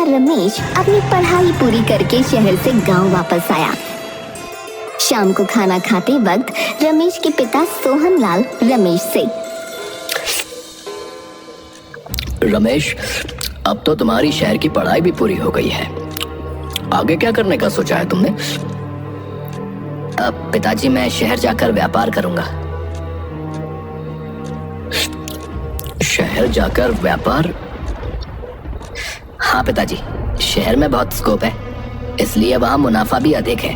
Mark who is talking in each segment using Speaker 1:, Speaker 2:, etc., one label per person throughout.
Speaker 1: बेटा रमेश अपनी पढ़ाई पूरी करके शहर से गांव वापस आया। शाम को खाना खाते वक्त रमेश के पिता सोहनलाल रमेश से,
Speaker 2: रमेश, अब तो तुम्हारी शहर की पढ़ाई भी पूरी हो गई है, आगे क्या करने का सोचा है तुमने?
Speaker 3: पिताजी, मैं शहर जाकर व्यापार करूंगा।
Speaker 2: शहर जाकर व्यापार?
Speaker 3: हाँ पिताजी, शहर में बहुत स्कोप है, इसलिए वहां मुनाफा भी अधिक है।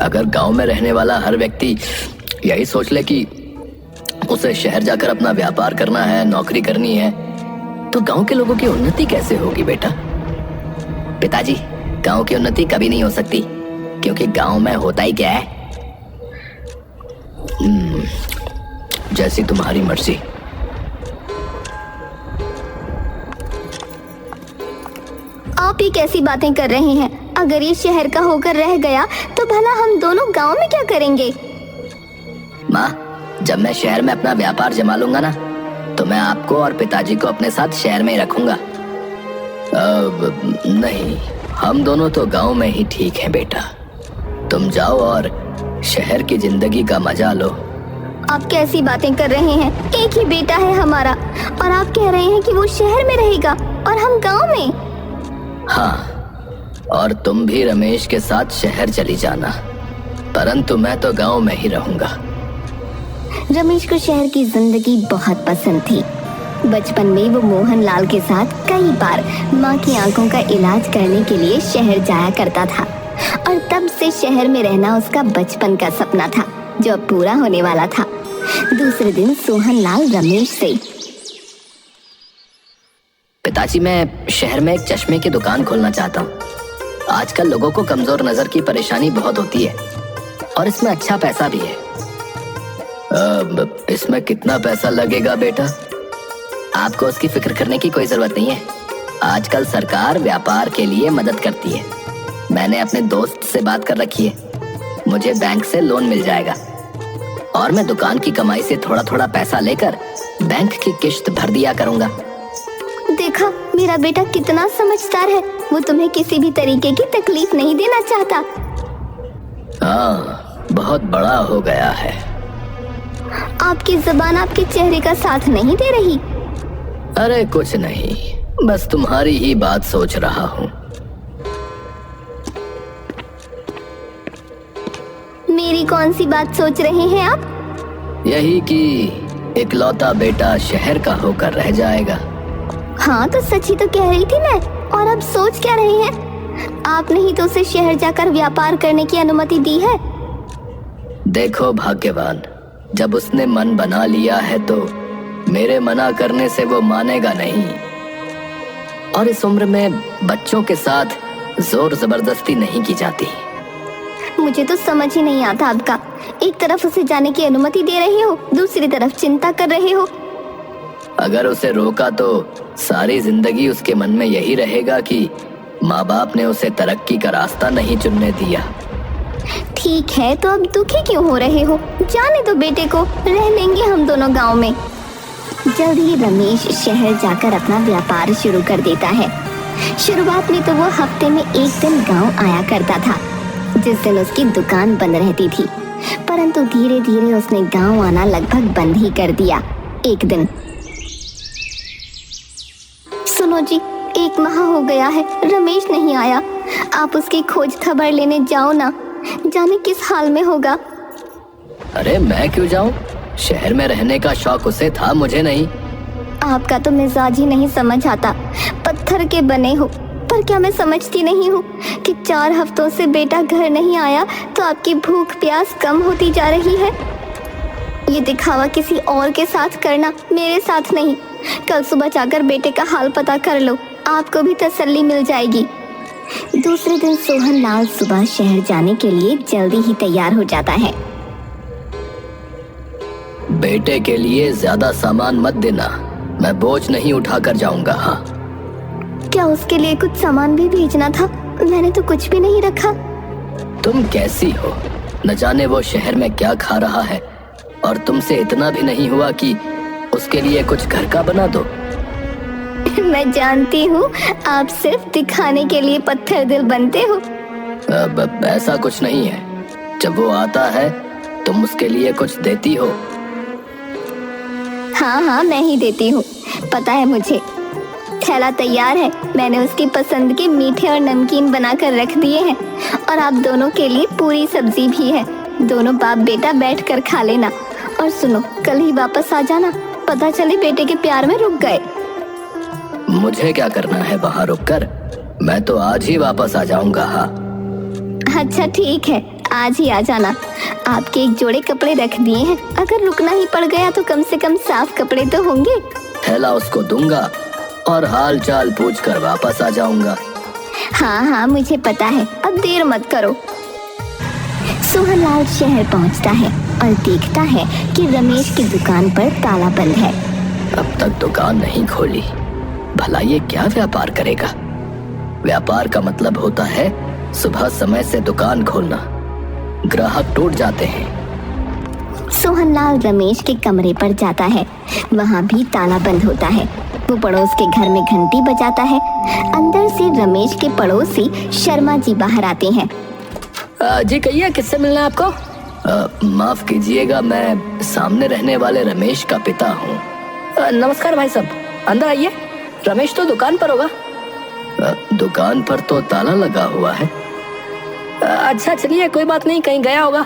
Speaker 2: अगर गांव में रहने वाला हर व्यक्ति यही सोच ले कि उसे शहर जाकर अपना व्यापार करना है, नौकरी करनी है, तो गांव के लोगों की उन्नति कैसे होगी बेटा?
Speaker 3: पिताजी, गांव की उन्नति कभी नहीं हो सकती, क्योंकि गांव में होता ही क्या है।
Speaker 2: जैसी तुम्हारी मर्जी।
Speaker 1: आप ये कैसी बातें कर रहे हैं? अगर ये शहर का होकर रह गया तो भला हम दोनों गांव में क्या करेंगे?
Speaker 3: माँ, जब मैं शहर में अपना व्यापार जमा लूंगा ना, तो मैं आपको और पिताजी को अपने साथ शहर में ही रखूंगा।
Speaker 2: नहीं, हम दोनों तो गांव में ही ठीक हैं बेटा। तुम जाओ और शहर की जिंदगी का मजा लो।
Speaker 1: आप कैसी बातें कर रहे हैं? एक ही बेटा है हमारा और आप कह रहे हैं कि वो शहर में रहेगा और हम गांव में।
Speaker 2: हाँ, और तुम भी रमेश के साथ शहर चली जाना, परंतु मैं तो गांव में ही रहूंगा।
Speaker 1: रमेश को शहर की जिंदगी बहुत पसंद थी। बचपन में वो मोहनलाल के साथ कई बार माँ की आंखों का इलाज करने के लिए शहर जाया करता था और तब से शहर में रहना उसका बचपन का सपना था, जो अब पूरा होने वाला था। दूसरे दिन सोहनलाल रमेश से,
Speaker 3: पिताजी, मैं शहर में एक चश्मे की दुकान खोलना चाहता हूँ। आजकल लोगों को कमजोर नजर की परेशानी बहुत होती है और इसमें अच्छा पैसा भी है।
Speaker 2: इसमें कितना पैसा लगेगा बेटा?
Speaker 3: आपको उसकी फिक्र करने की कोई जरूरत नहीं है। आजकल सरकार व्यापार के लिए मदद करती है। मैंने अपने दोस्त से बात कर रखी है, मुझे बैंक से लोन मिल जाएगा और मैं दुकान की कमाई से थोड़ा थोड़ा पैसा लेकर बैंक की किश्त भर दिया करूंगा।
Speaker 1: देखा, मेरा बेटा कितना समझदार है। वो तुम्हें किसी भी तरीके की तकलीफ नहीं देना चाहता।
Speaker 2: हाँ, बहुत बड़ा हो गया है।
Speaker 1: आपकी जुबान आपके चेहरे का साथ नहीं दे रही।
Speaker 2: अरे कुछ नहीं, बस तुम्हारी ही बात सोच रहा हूँ।
Speaker 1: मेरी कौन सी बात सोच रहे हैं आप?
Speaker 2: यही कि इकलौता बेटा शहर का होकर रह जाएगा।
Speaker 1: हाँ, तो सच ही तो कह रही थी मैं। और अब सोच क्या रहे हैं? आपने ही तो उसे शहर जाकर व्यापार करने की अनुमति दी है।
Speaker 2: देखो भाग्यवान, जब उसने मन बना लिया है तो मेरे मना करने से वो मानेगा नहीं। और इस उम्र में बच्चों के साथ जोर जबरदस्ती नहीं की जाती।
Speaker 1: मुझे तो समझ ही नहीं आता आपका। एक तरफ उसे जाने की अनुमति दे रहे हो, दूसरी तरफ चिंता कर रहे हो।
Speaker 2: अगर उसे रोका तो सारी जिंदगी उसके मन में यही रहेगा कि माँ बाप ने उसे तरक्की का रास्ता नहीं चुनने दिया।
Speaker 1: ठीक है, तो अब दुखी क्यों हो रहे हो? जाने दो बेटे को, रह लेंगे हम दोनों गांव में। जल्द ही रमेश शहर जाकर अपना व्यापार शुरू कर देता है। शुरुआत में तो वो हफ्ते में एक दिन गांव आया करता था, जिस दिन उसकी दुकान बंद रहती थी, परंतु धीरे धीरे उसने गांव आना लगभग बंद ही कर दिया। एक दिन, सुनो जी, 1 माह हो गया है, रमेश नहीं आया। आप उसकी खोज खबर लेने जाओ ना, जाने किस हाल में होगा।
Speaker 2: अरे मैं क्यों जाऊं? शहर में रहने का शौक उसे था, मुझे नहीं।
Speaker 1: आपका तो मिजाज ही नहीं समझ आता। पत्थर के बने हो। पर क्या मैं समझती नहीं हूँ कि 4 हफ्तों से बेटा घर नहीं आया तो आपकी भूख प्यास कम होती जा रही है। ये दिखावा किसी और के साथ करना, मेरे साथ नहीं। कल सुबह जाकर बेटे का हाल पता कर लो, आपको भी तसल्ली मिल जाएगी। दूसरे दिन सोहनलाल सुबह शहर जाने के लिए जल्दी ही तैयार हो जाता है।
Speaker 2: बेटे के लिए ज्यादा सामान मत देना, मैं बोझ नहीं उठा कर जाऊंगा। हाँ,
Speaker 1: क्या उसके लिए कुछ सामान भी भेजना था? मैंने तो कुछ भी नहीं रखा।
Speaker 2: तुम कैसी हो? न जाने वो शहर में क्या खा रहा है, और तुमसे इतना भी नहीं हुआ कि उसके लिए कुछ घर का बना दो।
Speaker 1: मैं जानती हूँ आप सिर्फ दिखाने के लिए पत्थर दिल बनते हो।
Speaker 2: अब ऐसा कुछ नहीं है। जब वो आता है तुम उसके लिए कुछ देती हो।
Speaker 1: हाँ मैं ही देती हूँ, पता है मुझे। थैला तैयार है, मैंने उसकी पसंद के मीठे और नमकीन बनाकर रख दिए हैं और आप दोनों के लिए पूरी सब्जी भी है। दोनों बाप बेटा बैठकर खा लेना। और सुनो, कल ही वापस आ जाना, पता चले बेटे के प्यार में रुक गए।
Speaker 2: मुझे क्या करना है वहाँ रुककर? मैं तो आज ही वापस आ जाऊंगा। हाँ
Speaker 1: अच्छा ठीक है, आज ही आ जाना। आपके एक जोड़े कपड़े रख दिए हैं, अगर रुकना ही पड़ गया तो कम से कम साफ कपड़े तो होंगे।
Speaker 2: थैला उसको दूंगा और हाल चाल पूछ कर वापस आ जाऊंगा।
Speaker 1: हाँ मुझे पता है, अब देर मत करो। सोहनलाल शहर पहुंचता है और देखता है कि रमेश की दुकान पर ताला बंद है।
Speaker 2: अब तक दुकान नहीं खोली, भला ये क्या व्यापार करेगा? व्यापार का मतलब होता है सुबह समय से दुकान खोलना, ग्राहक टूट जाते हैं।
Speaker 1: सोहनलाल रमेश के कमरे पर जाता है, वहाँ भी ताला बंद होता है। वो पड़ोस के घर में घंटी बजाता है। अंदर से रमेश के पड़ोसी शर्मा जी बाहर आते हैं।
Speaker 2: जी कहिए, किससे मिलना है आपको? माफ कीजिएगा, मैं सामने रहने वाले रमेश का पिता हूँ।
Speaker 3: नमस्कार भाई साहब, अंदर आइए। रमेश तो दुकान पर होगा।
Speaker 2: दुकान पर तो ताला लगा हुआ है।
Speaker 3: अच्छा चलिए, कोई बात नहीं, कहीं गया होगा।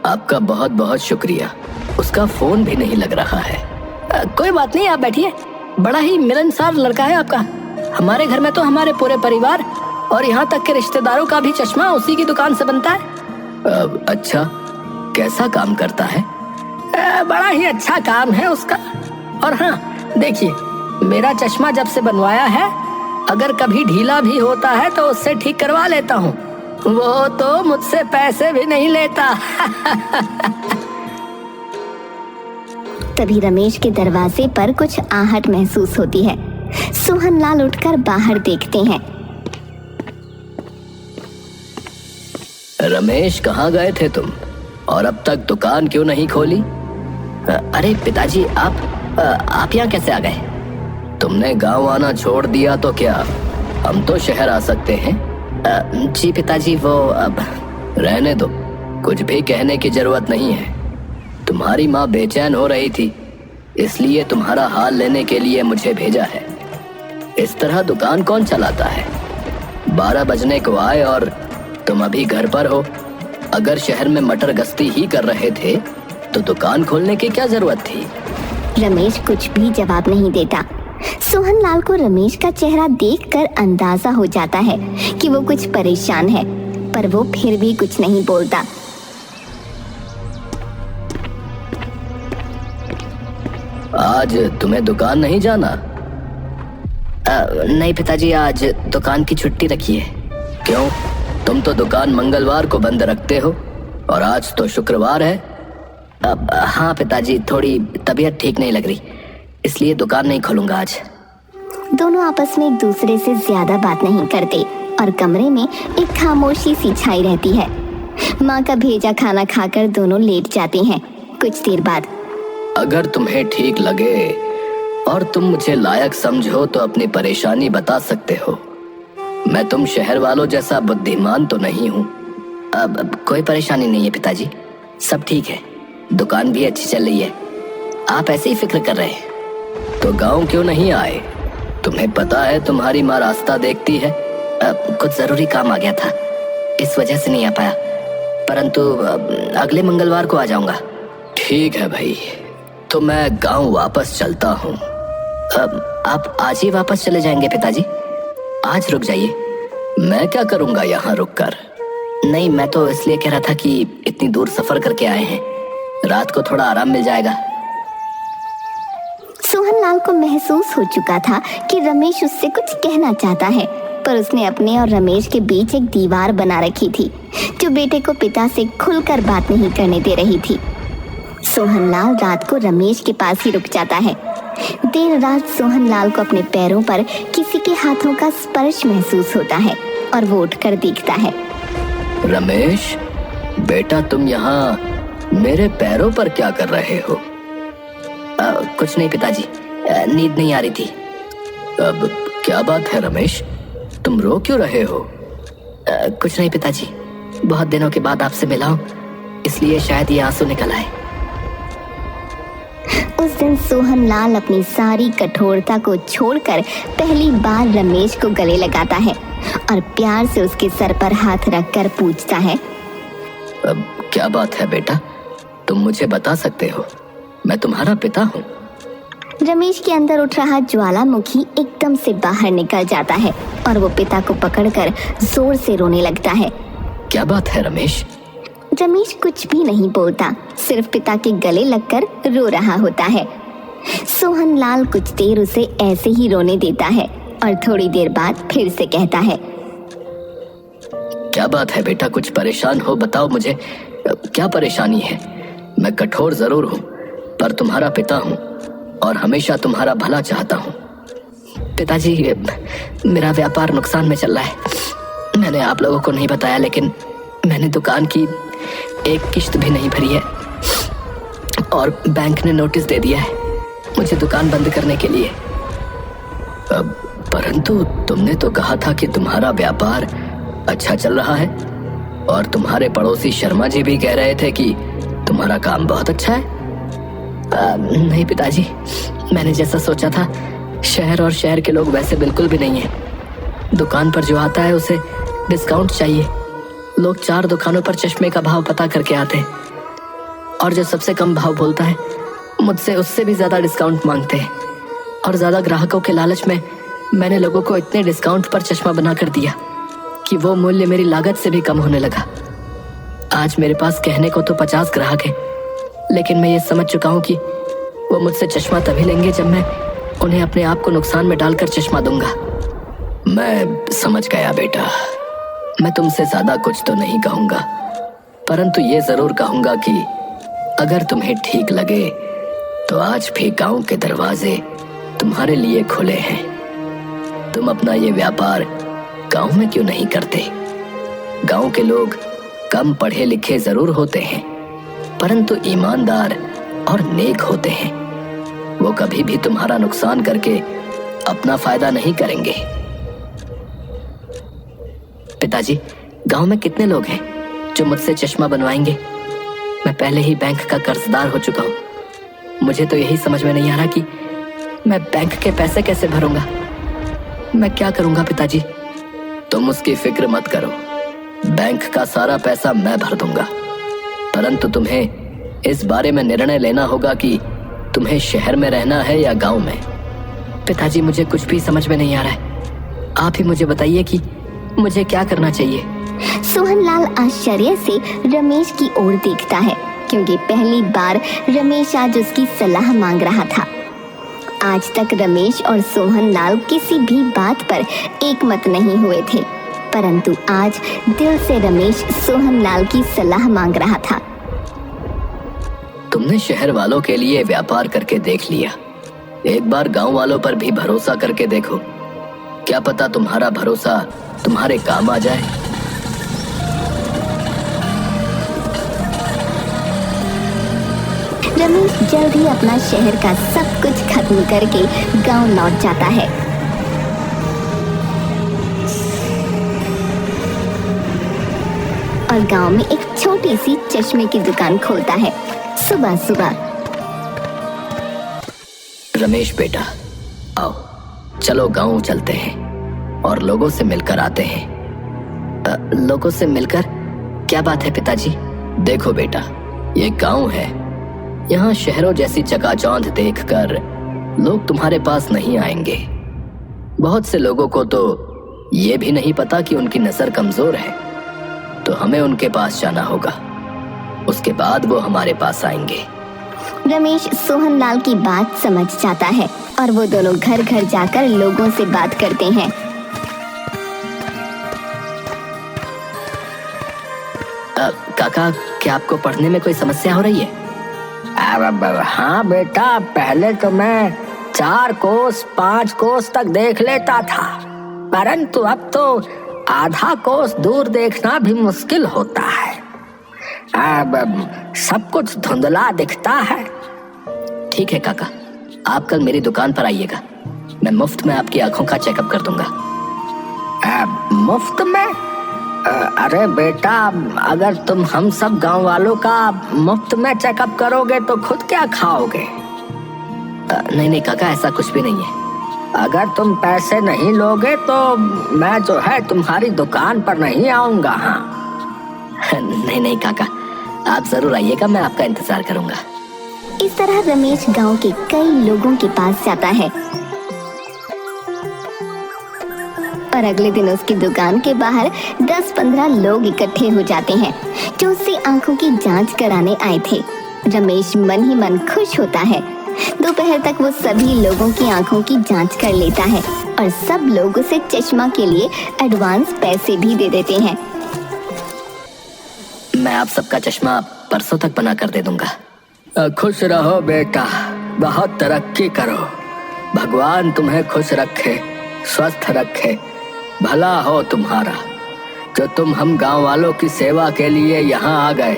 Speaker 2: आपका बहुत बहुत शुक्रिया। उसका फोन भी नहीं लग रहा है।
Speaker 3: कोई बात नहीं, आप बैठिए। बड़ा ही मिलनसार लड़का है आपका। हमारे घर में तो हमारे पूरे परिवार और यहाँ तक के रिश्तेदारों का भी चश्मा उसी की दुकान से बनता है।
Speaker 2: अच्छा, कैसा काम करता है?
Speaker 3: बड़ा ही अच्छा काम है उसका। और हाँ देखिए, मेरा चश्मा जब से बनवाया है, अगर कभी ढीला भी होता है तो उससे ठीक करवा लेता हूँ। वो तो मुझसे पैसे भी नहीं लेता।
Speaker 1: तभी रमेश के दरवाजे पर कुछ आहट महसूस होती है। सोहनलाल उठकर बाहर देखते हैं।
Speaker 2: रमेश, कहाँ गए थे तुम और अब तक दुकान क्यों नहीं खोली?
Speaker 3: अरे पिताजी, आप यहाँ कैसे आ गए?
Speaker 2: तुमने गांव आना छोड़ दिया तो क्या हम तो शहर आ सकते हैं?
Speaker 3: जी पिताजी, वो अब
Speaker 2: रहने दो, कुछ भी कहने की जरूरत नहीं है। तुम्हारी माँ बेचैन हो रही थी, इसलिए तुम्हारा हाल लेने के लिए मुझे भेजा है। इस तरह दुकान कौन चलाता है? 12 बजने को आए और तुम अभी घर पर हो। अगर शहर में मटर गश्ती ही कर रहे थे तो दुकान खोलने की क्या जरूरत थी?
Speaker 1: रमेश कुछ भी जवाब नहीं देता। सोहनलाल को रमेश का चेहरा देखकर अंदाजा हो जाता है कि वो कुछ परेशान है, पर वो फिर भी कुछ नहीं बोलता।
Speaker 2: आज तुम्हें दुकान नहीं जाना?
Speaker 3: नहीं पिताजी, आज दुकान की छुट्टी रखी है।
Speaker 2: क्यों? तुम तो दुकान मंगलवार को बंद रखते हो और आज तो शुक्रवार है।
Speaker 3: हाँ पिताजी, थोड़ी तबीयत ठीक नहीं लग रही, इसलिए दुकान नहीं खोलूंगा आज।
Speaker 1: दोनों आपस में एक दूसरे से ज्यादा बात नहीं करते और कमरे में एक खामोशी सी छाई रहती है। माँ का भेजा खाना खाकर दोनों लेट जाते हैं। कुछ देर बाद,
Speaker 2: अगर तुम्हें ठीक लगे और तुम मुझे लायक समझो तो अपनी परेशानी बता सकते हो। मैं तुम शहर वालों जैसा बुद्धिमान तो नहीं हूँ।
Speaker 3: अब कोई परेशानी नहीं है पिताजी, सब ठीक है। दुकान भी अच्छी चल रही है, आप ऐसे ही फिक्र कर रहे हैं।
Speaker 2: तो गांव क्यों नहीं आए? तुम्हें पता है तुम्हारी माँ रास्ता देखती है।
Speaker 3: कुछ जरूरी काम आ गया था, इस वजह से नहीं आ पाया, परंतु अगले मंगलवार को आ जाऊंगा।
Speaker 2: ठीक है भाई, तो मैं गांव वापस चलता हूँ।
Speaker 3: आप आज ही वापस चले जाएंगे पिताजी? आज रुक जाइए।
Speaker 2: मैं क्या करूँगा यहाँ रुककर?
Speaker 3: नहीं, मैं तो इसलिए कह रहा था कि इतनी दूर सफर करके आए हैं, रात को थोड़ा आराम मिल जाएगा।
Speaker 1: सोहनलाल को महसूस हो चुका था कि रमेश उससे कुछ कहना चाहता है, पर उसने अपने और रमेश के बीच एक दीवार बना रखी थी जो बेटे को पिता से खुलकर बात नहीं करने दे रही थी। सोहनलाल रात को रमेश के पास ही रुक जाता है। देर रात सोहनलाल को अपने पैरों पर किसी के हाथों का स्पर्श महसूस होता है और वो उठकर देखता है।
Speaker 2: रमेश बेटा, तुम यहाँ मेरे पैरों पर क्या कर रहे हो?
Speaker 3: कुछ नहीं पिताजी, नींद नहीं आ रही थी।
Speaker 2: अब क्या बात है रमेश, तुम रो क्यों रहे हो?
Speaker 3: कुछ नहीं पिताजी, बहुत दिनों के बाद आपसे मिला हूं, इसलिए शायद ये आंसू निकल आए।
Speaker 1: उस दिन सोहनलाल अपनी सारी कठोरता को छोड़कर पहली बार रमेश को गले लगाता है और प्यार से उसके सर पर हाथ रखकर पूछता है,
Speaker 2: अब क्या बात है बेटा, तुम मुझे बता सकते हो, मैं तुम्हारा पिता हूँ।
Speaker 1: रमेश के अंदर उठ रहा ज्वालामुखी एकदम से बाहर निकल जाता है और वो पिता को पकड़कर जोर से रोने लगता है।
Speaker 2: क्या बात है रमेश?
Speaker 1: रमेश कुछ भी नहीं बोलता, सिर्फ पिता के गले लगकर रो रहा होता है। सोहनलाल कुछ देर उसे ऐसे ही रोने देता है और थोड़ी देर बाद फिर से कहता है,
Speaker 2: क्या बात है बेटा, कुछ परेशान हो? बताओ मुझे, क्या परेशानी है? मैं कठोर जरूर हूँ, पर तुम्हारा पिता हूँ और हमेशा तुम्हारा भला चाहता हूँ।
Speaker 3: पिताजी, मेरा व्यापार नुकसान में चल रहा है। मैंने आप लोगों को नहीं बताया, लेकिन मैंने दुकान की एक किश्त भी नहीं भरी है और बैंक ने नोटिस दे दिया है मुझे दुकान बंद करने के लिए।
Speaker 2: परंतु तुमने तो कहा था कि तुम्हारा व्यापार अच्छा चल रहा है और तुम्हारे पड़ोसी शर्मा जी भी कह रहे थे कि तुम्हारा काम बहुत अच्छा है।
Speaker 3: नहीं पिताजी, मैंने जैसा सोचा था, शहर और शहर के लोग वैसे बिल्कुल भी नहीं है। दुकान पर जो आता है उसे डिस्काउंट चाहिए। लोग 4 दुकानों पर चश्मे का भाव पता करके आते हैं और जो सबसे कम भाव बोलता है मुझसे उससे भी ज्यादा डिस्काउंट मांगते हैं। और ज्यादा ग्राहकों के लालच में मैंने लोगों को इतने डिस्काउंट पर चश्मा बना कर दिया कि वो मूल्य मेरी लागत से भी कम होने लगा। आज मेरे पास कहने को तो 50 ग्राहक हैं, लेकिन मैं ये समझ चुका हूँ कि वो मुझसे चश्मा तभी लेंगे जब मैं उन्हें अपने आप को नुकसान में डालकर चश्मा दूंगा।
Speaker 2: मैं समझ गया बेटा, मैं तुमसे ज्यादा कुछ तो नहीं कहूंगा, परंतु ये जरूर कहूंगा कि अगर तुम्हें ठीक लगे तो आज भी गांव के दरवाजे तुम्हारे लिए खुले हैं। तुम अपना ये व्यापार गांव में क्यों नहीं करते? गांव के लोग कम पढ़े लिखे जरूर होते हैं, परंतु ईमानदार और नेक होते हैं। वो कभी भी तुम्हारा नुकसान करके अपना फायदा नहीं करेंगे।
Speaker 3: पिताजी, गांव में कितने लोग हैं जो मुझसे चश्मा बनवाएंगे? मैं पहले ही बैंक का कर्जदार हो चुका हूँ। मुझे तो यही समझ में नहीं आ रहा कि मैं बैंक के पैसे कैसे भरूंगा। मैं क्या करूंगा पिताजी?
Speaker 2: तुम उसकी फिक्र मत करो, बैंक का सारा पैसा मैं भर दूंगा, परंतु तुम्हें इस बारे में निर्णय लेना होगा कि तुम्हें शहर में रहना है या गांव में।
Speaker 3: पिताजी, मुझे कुछ भी समझ में नहीं आ रहा है। आप ही मुझे बताइए कि मुझे क्या करना चाहिए।
Speaker 1: सोहनलाल आश्चर्य से रमेश की ओर देखता है, क्योंकि पहली बार रमेश आज उसकी सलाह मांग रहा था। आज तक रमेश और सोहनलाल किसी भी बात पर एक मत नहीं हुए थे, परंतु आज दिल से रमेश सोहनलाल की सलाह मांग रहा था।
Speaker 2: तुमने शहर वालों के लिए व्यापार करके देख लिया, एक बार गांव वालों पर भी भरोसा करके देखो, क्या पता तुम्हारा भरोसा तुम्हारे काम आ जाए।
Speaker 1: रमेश जल्द ही अपना शहर का सब कुछ खत्म करके गांव लौट जाता है। और गांव में एक छोटी सी चश्मे की दुकान खोलता है। सुबह सुबह,
Speaker 2: रमेश बेटा, आओ चलो गांव चलते हैं और लोगों से मिलकर आते हैं।
Speaker 3: लोगों से मिलकर? क्या बात है पिताजी?
Speaker 2: देखो बेटा, ये गांव है, यहाँ शहरों जैसी चकाचौंध देखकर लोग तुम्हारे पास नहीं आएंगे। बहुत से लोगों को तो ये भी नहीं पता कि उनकी नजर कमजोर है, तो हमें उनके पास जाना होगा, उसके बाद वो हमारे पास आएंगे।
Speaker 1: रमेश सोहनलाल की बात समझ जाता है और वो दोनों घर घर जाकर लोगों से बात करते हैं।
Speaker 3: काका, क्या आपको पढ़ने में कोई समस्या हो रही है?
Speaker 4: हाँ बेटा, पहले तो मैं 4 कोस 5 कोस तक देख लेता था, परंतु अब तो आधा कोस दूर देखना भी मुश्किल होता है। सब कुछ धुंधला दिखता है।
Speaker 3: ठीक है काका, आप कल मेरी दुकान पर आइएगा, मैं मुफ्त में आपकी आंखों का चेकअप कर दूंगा।
Speaker 4: मुफ्त में? अरे बेटा, अगर तुम हम सब गांव वालों का मुफ्त में चेकअप करोगे तो खुद क्या खाओगे?
Speaker 3: नहीं नहीं काका, ऐसा कुछ भी नहीं है।
Speaker 4: अगर तुम पैसे नहीं लोगे तो मैं जो है तुम्हारी दुकान पर नहीं आऊंगा। हाँ
Speaker 3: नहीं नहीं काका, आप जरूर आइएगा, मैं आपका इंतजार करूंगा।
Speaker 1: इस तरह रमेश गांव के कई लोगों के पास जाता है और अगले दिन उसकी दुकान के बाहर 10-15 लोग इकट्ठे हो जाते हैं जो उससे आंखों की जांच कराने आए थे। रमेश मन ही मन खुश होता है। दोपहर तक वो सभी लोगों की आंखों की जांच कर लेता है और सब लोग उसे चश्मा के लिए एडवांस पैसे भी दे देते हैं।
Speaker 3: मैं आप सबका चश्मा परसों तक बना कर दे दूंगा।
Speaker 4: खुश रहो बेटा, बहुत तरक्की करो, भगवान तुम्हें खुश रखे, स्वस्थ रखे, भला हो तुम्हारा जो तुम हम गांव वालों की सेवा के लिए यहाँ आ गए,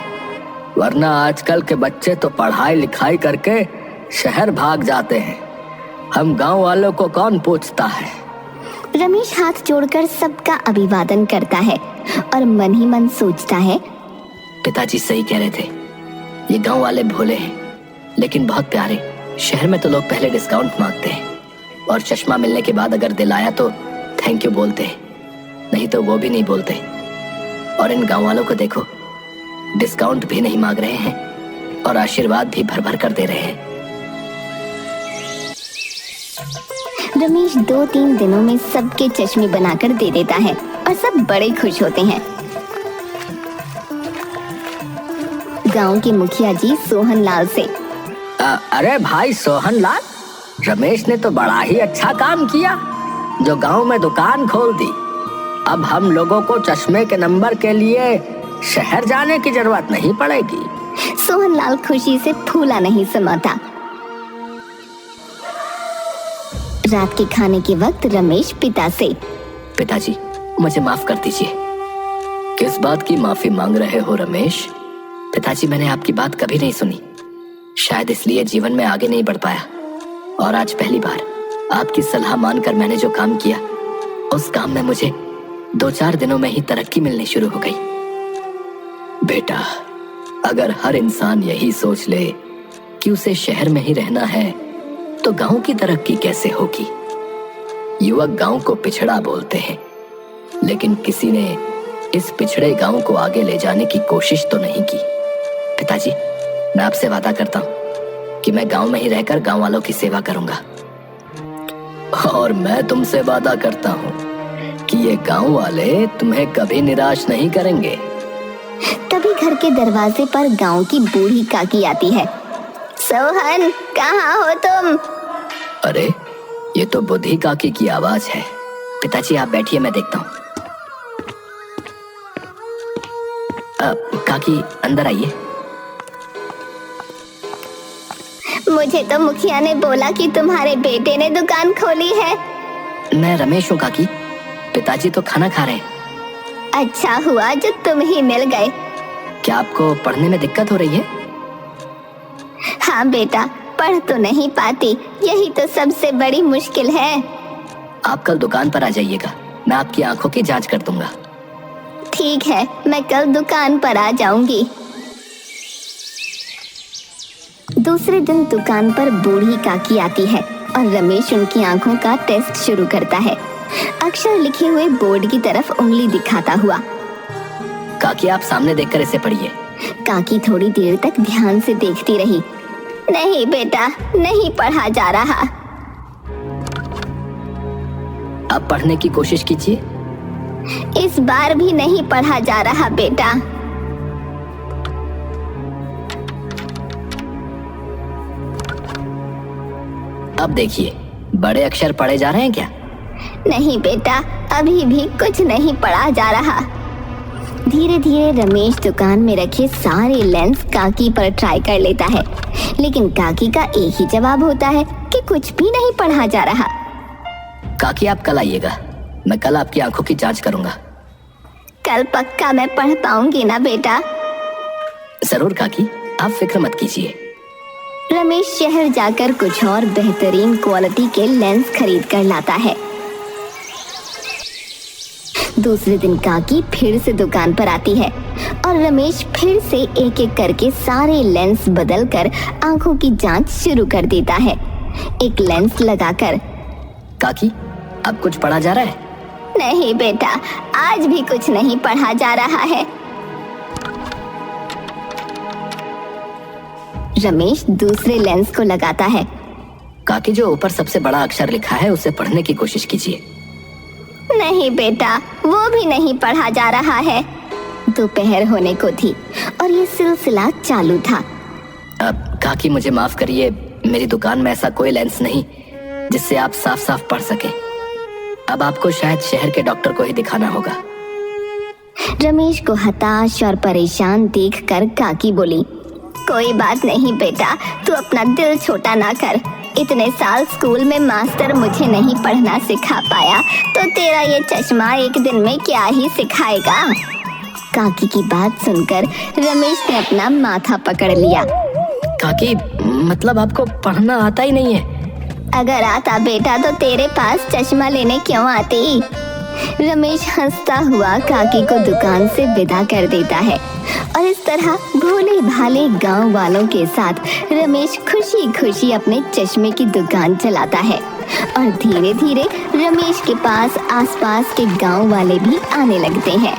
Speaker 4: वरना आजकल के बच्चे तो पढ़ाई लिखाई करके शहर भाग जाते हैं, हम गांव वालों को कौन पूछता है।
Speaker 1: रमेश हाथ जोड़कर सबका अभिवादन करता है और मन ही मन सोचता है,
Speaker 3: पिताजी सही कह रहे थे, ये गांव वाले भोले हैं लेकिन बहुत प्यारे। शहर में तो लोग पहले डिस्काउंट मांगते हैं और चश्मा मिलने के बाद अगर दिलाया तो थैंक यू बोलते हैं, नहीं तो वो भी नहीं बोलते। और इन गांव वालों को देखो, डिस्काउंट भी नहीं मांग रहे हैं और आशीर्वाद भी भर भर कर दे रहे हैं।
Speaker 1: रमेश 2-3 दिनों में सबके चश्मे बनाकर दे देता है और सब बड़े खुश होते हैं। गांव के मुखिया जी सोहन लाल से,
Speaker 4: अरे भाई सोहन लाल, रमेश ने तो बड़ा ही अच्छा काम किया जो गांव में दुकान खोल दी। अब हम लोगों को चश्मे के नंबर के लिए शहर जाने की जरूरत नहीं पड़ेगी।
Speaker 1: सोहन लाल खुशी से फूला नहीं समाता। रात के खाने के वक्त रमेश पिता से,
Speaker 3: पिताजी मुझे माफ कर दीजिए।
Speaker 2: किस बात की माफी मांग रहे हो रमेश?
Speaker 3: पिताजी मैंने आपकी बात कभी नहीं सुनी, शायद इसलिए जीवन में आगे नहीं बढ़ पाया, और आज पहली बार आपकी सलाह मानकर मैंने जो काम किया उस काम में मुझे 2-4 दिनों में ही तरक्की मिलनी शुरू हो गई।
Speaker 2: बेटा, अगर हर इंसान यही सोच ले कि उसे शहर में ही रहना है तो गांव की तरक्की कैसे होगी? युवक गांव को पिछड़ा बोलते हैं, लेकिन किसी ने इस पिछड़े गांव को आगे ले जाने की कोशिश तो नहीं की।
Speaker 3: पिताजी मैं आपसे वादा करता हूँ कि मैं गांव में ही रहकर गांव वालों की सेवा करूंगा।
Speaker 2: और मैं तुमसे वादा करता हूँ कि ये गांव वाले तुम्हें कभी निराश नहीं करेंगे।
Speaker 1: तभी घर के दरवाजे पर गांव की बूढ़ी काकी आती है। सोहन, कहाँ हो तुम?
Speaker 2: अरे ये तो बुद्धि काकी की आवाज है।
Speaker 3: पिताजी आप बैठिए, मैं देखता हूँ। काकी अंदर आइए।
Speaker 1: मुझे तो मुखिया ने बोला कि तुम्हारे बेटे ने दुकान खोली है।
Speaker 3: मैं रमेश हूँ काकी, पिताजी तो खाना खा रहे हैं।
Speaker 1: अच्छा हुआ जो तुम ही मिल गए।
Speaker 3: क्या आपको पढ़ने में दिक्कत हो रही है?
Speaker 1: हाँ बेटा, पढ़ तो नहीं पाती, यही तो सबसे बड़ी मुश्किल है।
Speaker 3: आप कल दुकान पर आ जाइएगा, मैं आपकी आंखों की जांच कर दूंगा।
Speaker 1: ठीक है, मैं कल दुकान पर आ जाऊंगी। दूसरे दिन दुकान पर बूढ़ी काकी आती है और रमेश उनकी आंखों का टेस्ट शुरू करता है, अक्षर लिखे हुए बोर्ड की तरफ उंगली दिखाता हुआ।
Speaker 3: काकी आप सामने देखकर इसे पढ़िए।
Speaker 1: काकी थोड़ी देर तक ध्यान से देखती रही। नहीं बेटा, नहीं पढ़ा जा रहा।
Speaker 3: अब पढ़ने की कोशिश कीजिए।
Speaker 1: इस बार भी नहीं पढ़ा जा रहा बेटा।
Speaker 3: अब देखिए, बड़े अक्षर पढ़े जा रहे हैं क्या?
Speaker 1: नहीं बेटा, अभी भी कुछ नहीं पढ़ा जा रहा। धीरे धीरे रमेश दुकान में रखे सारे लेंस काकी पर ट्राई कर लेता है, लेकिन काकी का एक ही जवाब होता है कि कुछ भी नहीं पढ़ा जा रहा।
Speaker 3: काकी आप कल आइएगा, मैं कल आपकी आंखों की जांच करूंगा।
Speaker 1: कल पक्का मैं पढ़ पाऊंगी ना बेटा?
Speaker 3: जरूर काकी, आप फिक्र मत कीजिए।
Speaker 1: रमेश शहर जाकर कुछ और बेहतरीन क्वालिटी के लेंस खरीद कर लाता है। दूसरे दिन काकी फिर से दुकान पर आती है और रमेश फिर से एक एक करके सारे लेंस बदलकर आंखों की जांच शुरू कर देता है। एक लेंस लगाकर,
Speaker 3: काकी, अब कुछ पढ़ा जा रहा है?
Speaker 1: नहीं बेटा, आज भी कुछ नहीं पढ़ा जा रहा है। रमेश दूसरे लेंस को लगाता है।
Speaker 3: काकी, जो ऊपर सबसे बड़ा अक्षर लिखा है उसे पढ़ने की कोशिश कीजिए।
Speaker 1: नहीं बेटा, वो भी नहीं पढ़ा जा रहा है। दोपहर होने को थी और ये सिलसिला चालू था।
Speaker 3: अब काकी, मुझे माफ करिए, मेरी दुकान में ऐसा कोई लेंस नहीं जिससे आप साफ साफ पढ़ सके। अब आपको शायद शहर के डॉक्टर को ही दिखाना होगा।
Speaker 1: रमेश को हताश और परेशान देखकर काकी बोली, कोई बात नहीं बेटा, तू अपना दिल छोटा ना कर। इतने साल स्कूल में मास्टर मुझे नहीं पढ़ना सिखा पाया, तो तेरा ये चश्मा एक दिन में क्या ही सिखाएगा। काकी की बात सुनकर रमेश ने अपना माथा पकड़ लिया।
Speaker 3: काकी, मतलब आपको पढ़ना आता ही नहीं है?
Speaker 1: अगर आता बेटा तो तेरे पास चश्मा लेने क्यों आती। रमेश हंसता हुआ काकी को दुकान से विदा कर देता है और इस तरह भोले भाले गांव वालों के साथ रमेश खुशी खुशी अपने चश्मे की दुकान चलाता है और धीरे धीरे रमेश के पास आसपास के गांव वाले भी आने लगते हैं।